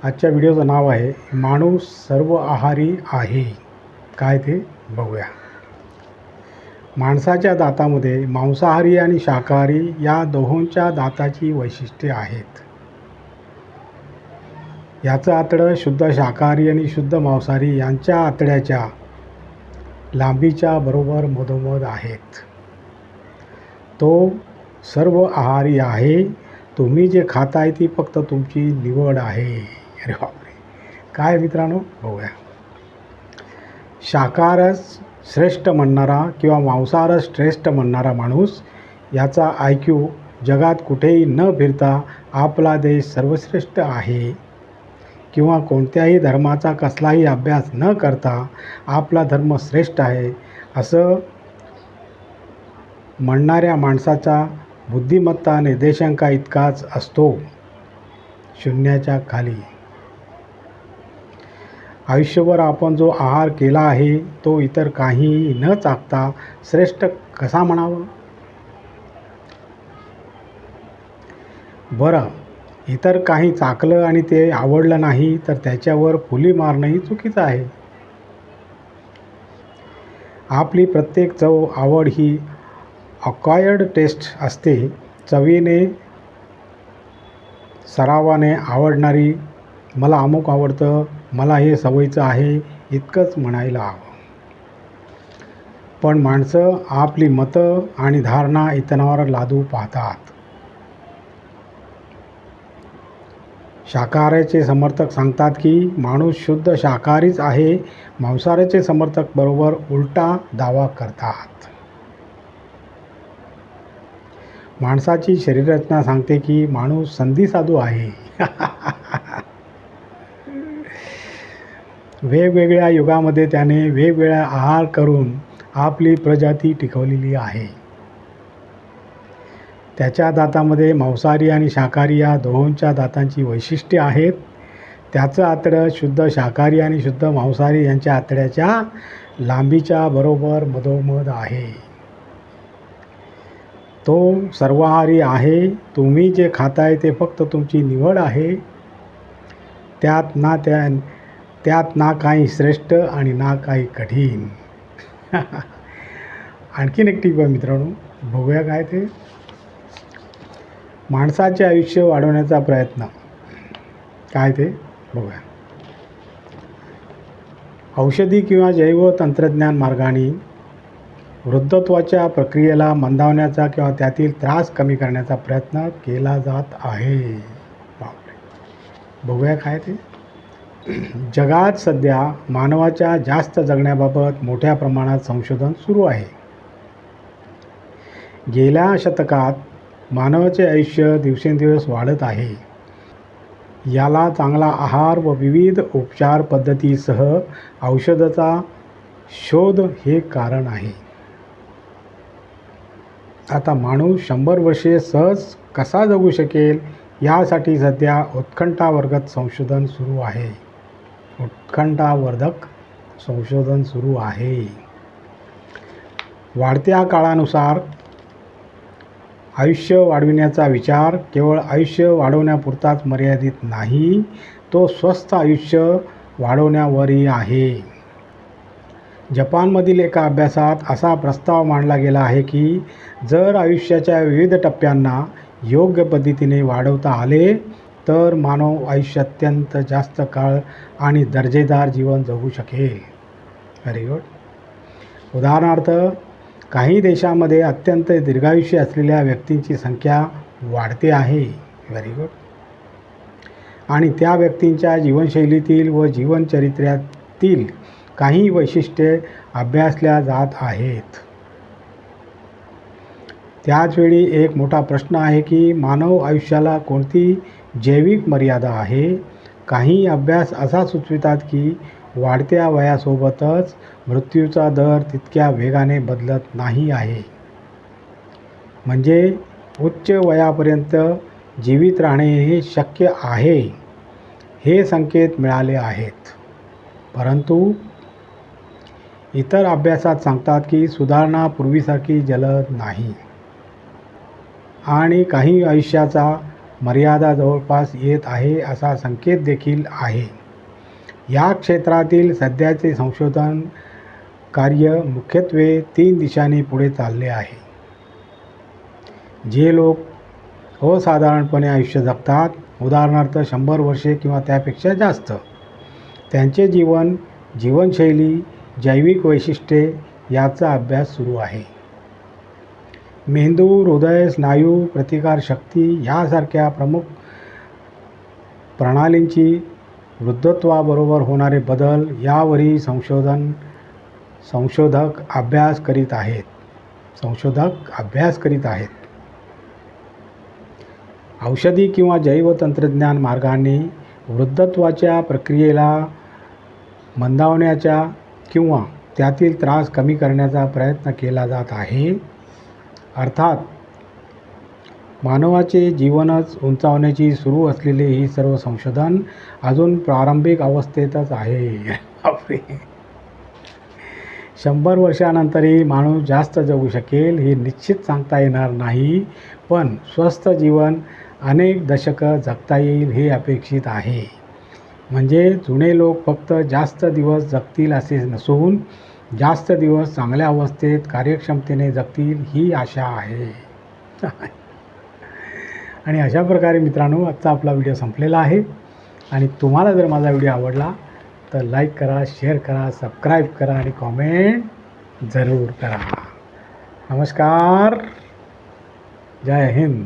आजच्या व्हिडिओचं नाव आहे माणूस सर्व आहारी आहे. काय ते बघूया. माणसाच्या दातामध्ये मांसाहारी आणि शाकाहारी या दोहोंच्या दाताची वैशिष्ट्ये आहेत. याचं आतडं शुद्ध शाकाहारी आणि शुद्ध मांसाहारी यांच्या आतड्याच्या लांबीच्या बरोबर मधोमध आहेत. तो सर्व आहारी आहे. तुम्ही जे खाताय ती फक्त तुमची निवड आहे. अरे बापरे, काय मित्रांनो, बघूया. शाकाहारच श्रेष्ठ म्हणणारा किंवा मांसाहारच श्रेष्ठ म्हणणारा माणूस याचा IQ जगात कुठेही न फिरता आपला देश सर्वश्रेष्ठ आहे किंवा कोणत्याही धर्माचा कसलाही अभ्यास न करता आपला धर्म श्रेष्ठ आहे असं म्हणणाऱ्या माणसाचा बुद्धिमत्ता निर्देशांका इतकाच असतो, शून्याच्या खाली. आयुष्यभर आपण जो आहार केला आहे तो इतर काही न चाखता श्रेष्ठ कसा म्हणावा? बरं, इतर काही चाखलं आणि ते आवडलं नाही तर त्याच्यावर फुली मारणंही चुकीचं आहे. आपली प्रत्येक चव आवड ही अक्वायर्ड टेस्ट असते. चवीने सरावाने आवडणारी, मला अमुक आवडतं, मला हे सवयीचं आहे इतकंच म्हणायला हवं. पण माणसं आपली मतं आणि धारणा इतरांवर लादू पाहतात. शाकाहाराचे समर्थक सांगतात की माणूस शुद्ध शाकाहारीच आहे. मांसाहाराचे समर्थक बरोबर उलटा दावा करतात. माणसाची शरीररचना सांगते की माणूस संधिसाधू आहे. वेगवेगळ्या युगामध्ये त्याने वेगवेगळा आहार करून आपली प्रजाती टिकवलेली आहे. त्याच्या दातामध्ये मांसाहारी आणि शाकाहारी या दोहोंच्या दातांची वैशिष्ट्ये आहेत. त्याचं आतडं शुद्ध शाकाहारी आणि शुद्ध मांसाहारी यांच्या आतड्याच्या लांबीच्या बरोबर मधोमध आहे. तो सर्वाहारी आहे. तुम्ही जे खाताय ते फक्त तुमची निवड आहे. त्यात ना काही श्रेष्ठ आणि ना काही कठीण. आणखीन एक टीप आहे मित्रांनो, बघूया काय ते. माणसाचे आयुष्य वाढवण्याचा प्रयत्न, काय ते बघूया. औषधी किंवा जैव तंत्रज्ञान मार्गाने वृद्धत्वाच्या प्रक्रियेला मंदावण्याचा किंवा त्यातील त्रास कमी करण्याचा प्रयत्न केला जात आहे. बघूया काय ते. जगात सध्या मानवाच्या जास्त जगण्याबाबत मोठ्या प्रमाणात संशोधन सुरू आहे. गेल्या शतकात मानवाचे आयुष्य दिवसेंदिवस वाढत आहे. याला चांगला आहार व विविध उपचार पद्धतीसह औषधाचा शोध हे कारण आहे. आता माणूस 100 वर्षे सहज कसा जगू शकेल यासाठी सध्या उत्कंठावर्धक संशोधन सुरू आहे. उत्कंठावर्धक संशोधन सुरू आहे. वाढत्या काळानुसार आयुष्य वाढविण्याचा विचार केवळ आयुष्य वाढवण्यापुरताच मर्यादित नाही, तो स्वस्थ आयुष्य वाढवण्यावरही आहे. जपानमधील एका अभ्यासात असा प्रस्ताव मांडला गेला आहे की जर आयुष्याच्या विविध टप्प्यांना योग्य पद्धतीने वाढवता आले तर मानव आयुष्य अत्यंत जास्त काळ आणि दर्जेदार जीवन जगू शकेल. Very good. उदाहरणार्थ, काही देशांमध्ये अत्यंत दीर्घायुष्य असलेल्या व्यक्तींची संख्या वाढते आहे. Very good. आणि त्या व्यक्तींच्या जीवनशैलीतील व जीवनचरित्र्यातील काही वैशिष्ट्ये अभ्यासल्या जात आहेत. त्याचवेळी एक मोठा प्रश्न आहे की मानव आयुष्याला कोणती जैविक मर्यादा आहे. काही अभ्यास असा सुचवितात की वाढत्या वयासोबतच मृत्यूचा दर तितक्या वेगाने बदलत नाही आहे. म्हणजे उच्च वयापर्यंत जीवित राहणे हे शक्य आहे हे संकेत मिळाले आहेत. परंतु इतर अभ्यासात सांगतात की सुधारणा पूर्वीसारखी जलद नाही आणि काही आयुष्याचा मर्यादा जवळपास येत आहे असा संकेत देखील आहे. या क्षेत्रातील सध्याचे संशोधन कार्य मुख्यत्वे 3 दिशांनी पुढे चालले आहे. जे लोक असाधारणपणे आयुष्य जगतात, उदाहरणार्थ 100 वर्षे किंवा त्यापेक्षा जास्त, त्यांचे जीवन, जीवनशैली, जैविक वैशिष्ट्ये याचा अभ्यास सुरू आहे. मेंदू, हृदय, स्नायू, प्रतिकारशक्ती यासारख्या प्रमुख प्रणालींची वृद्धत्वाबरोबर होणारे बदल यावरही संशोधक अभ्यास करीत आहेत. औषधी किंवा जैवतंत्रज्ञान मार्गांनी वृद्धत्वाच्या प्रक्रियेला मंदावण्याचा किंवा त्यातील त्रास कमी करण्याचा प्रयत्न केला जात आहे. अर्थात मानवाचे जीवनच उंचावण्याची सुरू असलेले ही सर्व संशोधन अजून प्रारंभिक अवस्थेतच आहे. 100 वर्षानंतरही माणूस जास्त जगू शकेल हे निश्चित सांगता येणार नाही, पण स्वस्थ जीवन अनेक दशकं जगता येईल हे अपेक्षित आहे. म्हणजे जुने लोक फक्त जास्त दिवस जगतील असे नसून जास्त दिवस चांगल्या अवस्थेत कार्यक्षमतेने जगतील ही आशा आहे. आणि अशा प्रकारे मित्रांनो, आजचा आपला व्हिडिओ संपलेला आहे. आणि तुम्हाला जर माझा व्हिडिओ आवडला तर लाईक करा, शेअर करा, सबस्क्राईब करा आणि कॉमेंट जरूर करा. नमस्कार. जय हिंद.